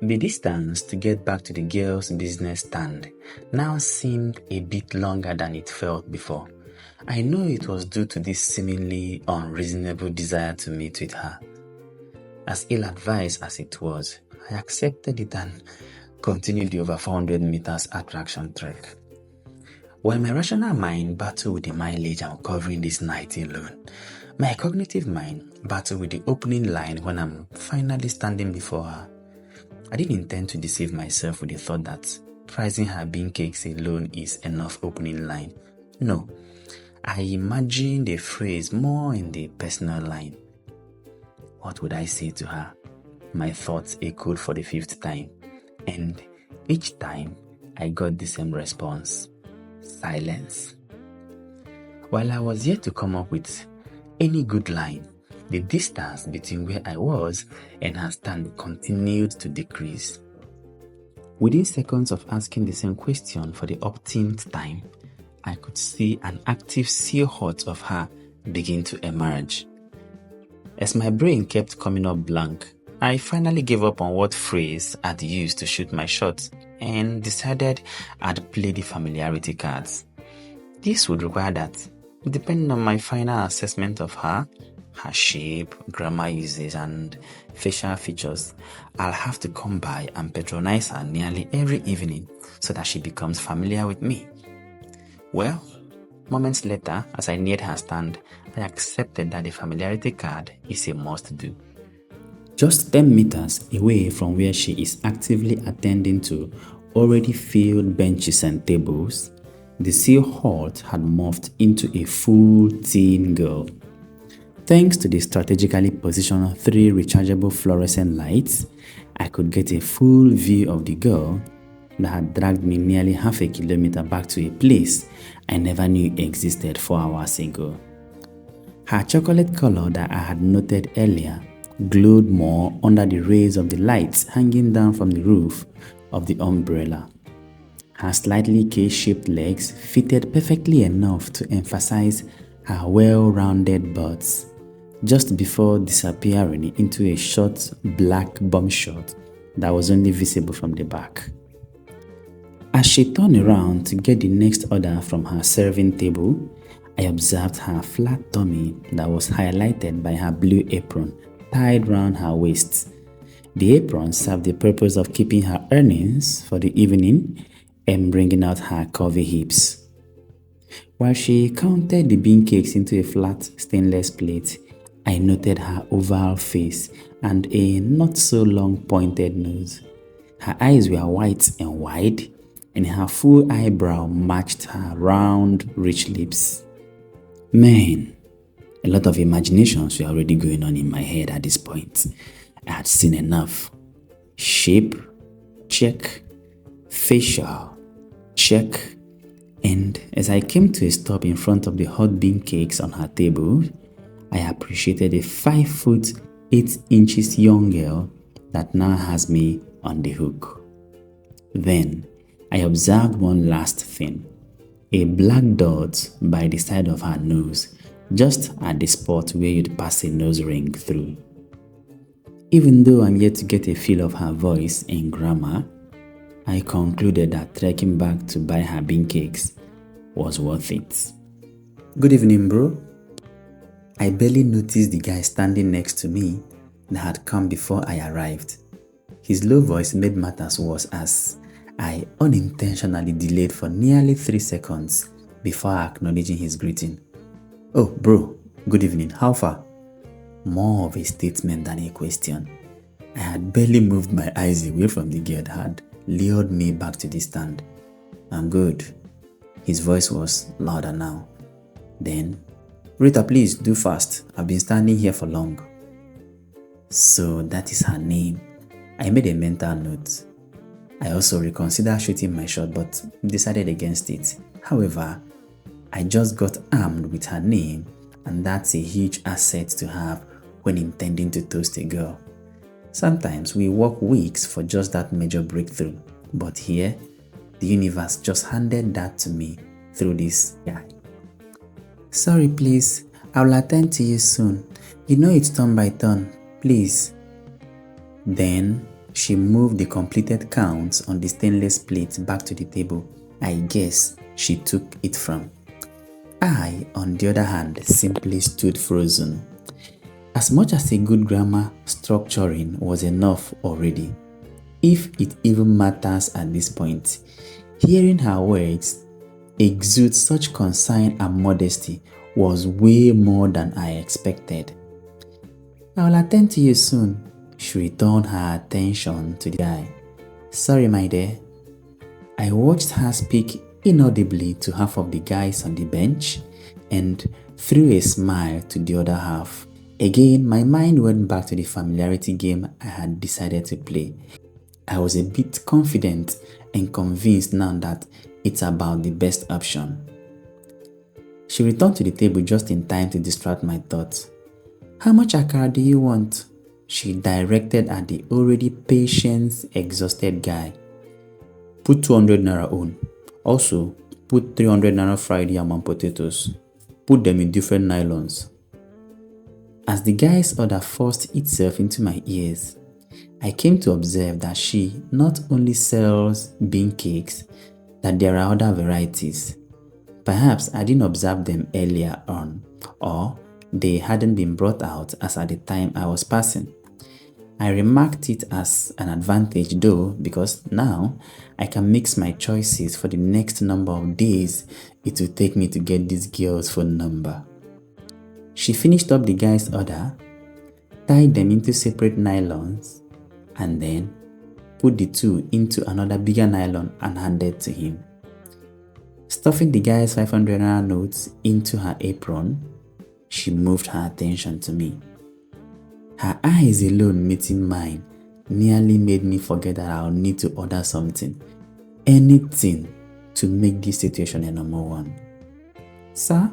The distance to get back to the girl's business stand now seemed a bit longer than it felt before. I know it was due to this seemingly unreasonable desire to meet with her. As ill-advised as it was, I accepted it and continued the over 400 meters attraction trek. While my rational mind battled with the mileage I'm covering this night alone, my cognitive mind battled with the opening line when I'm finally standing before her. I didn't intend to deceive myself with the thought that prizing her bean cakes alone is enough opening line. No, I imagined a phrase more in the personal line. What would I say to her? My thoughts echoed for the 5th time, and each time I got the same response: silence. While I was yet to come up with any good line, the distance between where I was and her stand continued to decrease. Within seconds of asking the same question for the umpteenth time, I could see an active silhouette of her begin to emerge. As my brain kept coming up blank, I finally gave up on what phrase I'd used to shoot my shot and decided I'd play the familiarity cards. This would require that, depending on my final assessment of her shape, grammar usage, and facial features, I'll have to come by and patronize her nearly every evening so that she becomes familiar with me. Well, moments later, as I neared her stand, I accepted that the familiarity card is a must-do. Just 10 meters away from where she is actively attending to already filled benches and tables, the silhouette had morphed into a full teen girl. Thanks to the strategically positioned 3 rechargeable fluorescent lights, I could get a full view of the girl that had dragged me nearly half a kilometer back to a place I never knew existed 4 hours ago. Her chocolate color that I had noted earlier glowed more under the rays of the lights hanging down from the roof of the umbrella. Her slightly K-shaped legs fitted perfectly enough to emphasize her well-rounded butt, just before disappearing into a short black bum short that was only visible from the back. As she turned around to get the next order from her serving table, I observed her flat tummy that was highlighted by her blue apron tied round her waist. The apron served the purpose of keeping her earnings for the evening and bringing out her curvy hips. While she counted the bean cakes into a flat stainless plate, I noted her oval face and a not so long pointed nose. Her eyes were white and wide, and her full eyebrow matched her round, rich lips. Man, a lot of imaginations were already going on in my head at this point. I had seen enough. Shape, check. Facial, check. And as I came to a stop in front of the hot bean cakes on her table, I appreciated a 5 foot 8 inches young girl that now has me on the hook. Then I observed one last thing: a black dot by the side of her nose, just at the spot where you'd pass a nose ring through. Even though I'm yet to get a feel of her voice and grammar, I concluded that trekking back to buy her bean cakes was worth it. Good evening, bro. I barely noticed the guy standing next to me that had come before I arrived. His low voice made matters worse as I unintentionally delayed for nearly 3 seconds before acknowledging his greeting. Oh, bro, good evening, how far? More of a statement than a question. I had barely moved my eyes away from the girl that had lured me back to the stand. I'm good. His voice was louder now. Then, Rita, please do fast. I've been standing here for long. So that is her name. I made a mental note. I also reconsidered shooting my shot but decided against it. However, I just got armed with her name, and that's a huge asset to have when intending to toast a girl. Sometimes we work weeks for just that major breakthrough, but here, the universe just handed that to me through this guy. Sorry, please. I'll attend to you soon. You know it's turn by turn. Please. Then, She moved the completed counts on the stainless plate back to the table I guess she took it from. I, on the other hand, simply stood frozen. As much as a good grammar structuring was enough already, if it even matters at this point, hearing her words exude such concern and modesty was way more than I expected. I will attend to you soon. She returned her attention to the guy. Sorry, my dear. I watched her speak inaudibly to half of the guys on the bench and threw a smile to the other half. Again, my mind went back to the familiarity game I had decided to play. I was a bit confident and convinced now that it's about the best option. She returned to the table just in time to distract my thoughts. How much akara do you want? She directed at the already patient, exhausted guy. Put 200 naira on. Also, put 300 naira fried yam and potatoes. Put them in different nylons. As the guy's order forced itself into my ears, I came to observe that she not only sells bean cakes, that there are other varieties. Perhaps I didn't observe them earlier on, or they hadn't been brought out as at the time I was passing. I remarked it as an advantage though, because now I can mix my choices for the next number of days it will take me to get this girl's phone number. She finished up the guy's order, tied them into separate nylons, and then put the two into another bigger nylon and handed to him. Stuffing the guy's 500 naira notes into her apron, she moved her attention to me. Her eyes alone meeting mine nearly made me forget that I'll need to order something, anything, to make this situation a number one. Sir,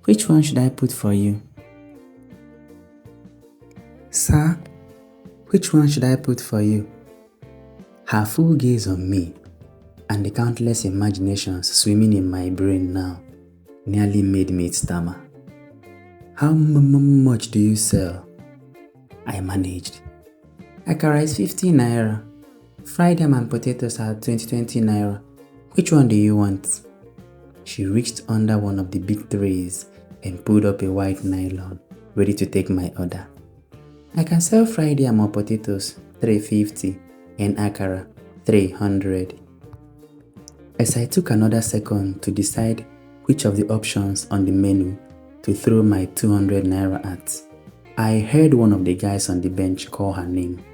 which one should I put for you? Sir, which one should I put for you? Her full gaze on me and the countless imaginations swimming in my brain now nearly made me stammer. How much do you sell? I managed. Akara is 50 naira. Fried ham and potatoes are 20 naira. Which one do you want? She reached under one of the big trays and pulled up a white nylon, ready to take my order. I can sell fried ham or potatoes, 350, and akara, 300. As I took another second to decide which of the options on the menu to throw my 200 naira at, I heard one of the guys on the bench call her name.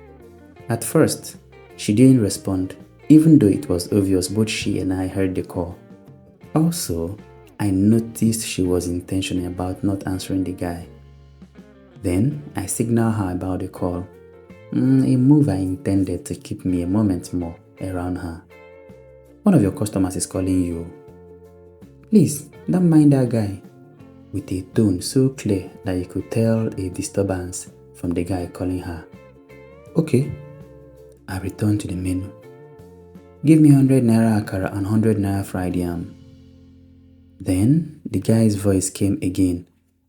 At first, she didn't respond, even though it was obvious both she and I heard the call. Also, I noticed she was intentional about not answering the guy. Then, I signaled her about the call, a move I intended to keep me a moment more around her. One of your customers is calling you. Please, don't mind that guy. With a tone so clear that you could tell a disturbance from the guy calling her. Okay. I returned to the menu. Give me 100 naira akara and 100 naira fried yam. Then the guy's voice came again,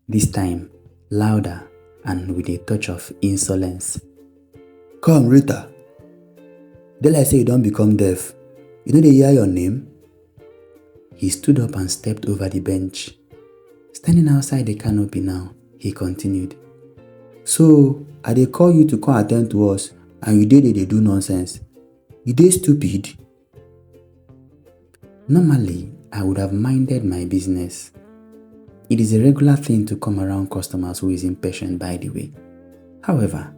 this time louder and with a touch of insolence. Come, Rita. Did I say you don't become deaf? You know they hear your name? He stood up and stepped over the bench. Standing outside the canopy now, he continued. So, I dey call you to come attend to us and you dey do nonsense. You dey stupid? Normally, I would have minded my business. It is a regular thing to come around customers who is impatient, by the way. However,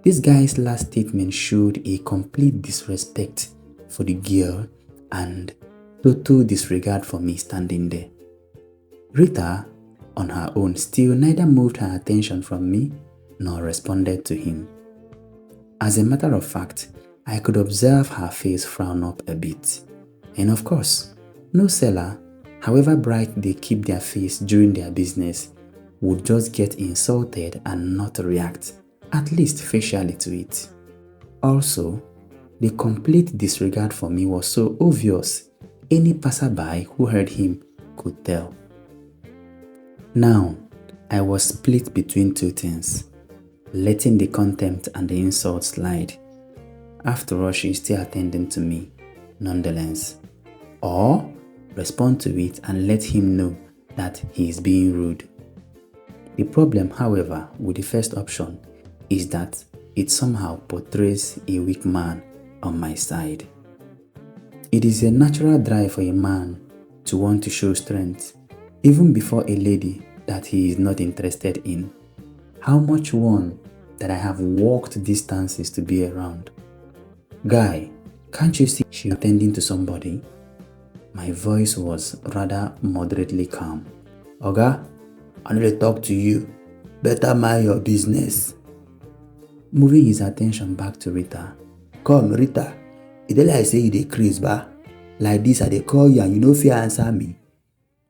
this guy's last statement showed a complete disrespect for the girl and total disregard for me standing there. Rita, on her own, still neither moved her attention from me nor responded to him. As a matter of fact, I could observe her face frown up a bit. And of course, no seller, however bright they keep their face during their business, would just get insulted and not react, at least facially, to it. Also, the complete disregard for me was so obvious, any passerby who heard him could tell. Now, I was split between two things, letting the contempt and the insult slide. After all, she is still attending to me, nonetheless. Or respond to it and let him know that he is being rude. The problem, however, with the first option is that it somehow portrays a weak man on my side. It is a natural drive for a man to want to show strength, even before a lady that he is not interested in. How much one that I have walked distances to be around. Guy, can't you see she's attending to somebody? My voice was rather moderately calm. Oga, I need to talk to you. Better mind your business. Moving his attention back to Rita. Come, Rita. E dey like say you dey craze, ba? Like this, I dey call you and you no fit answer me.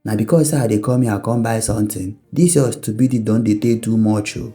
Na because say I dey come here come buy something. This your stupidity don dey take too much, oh.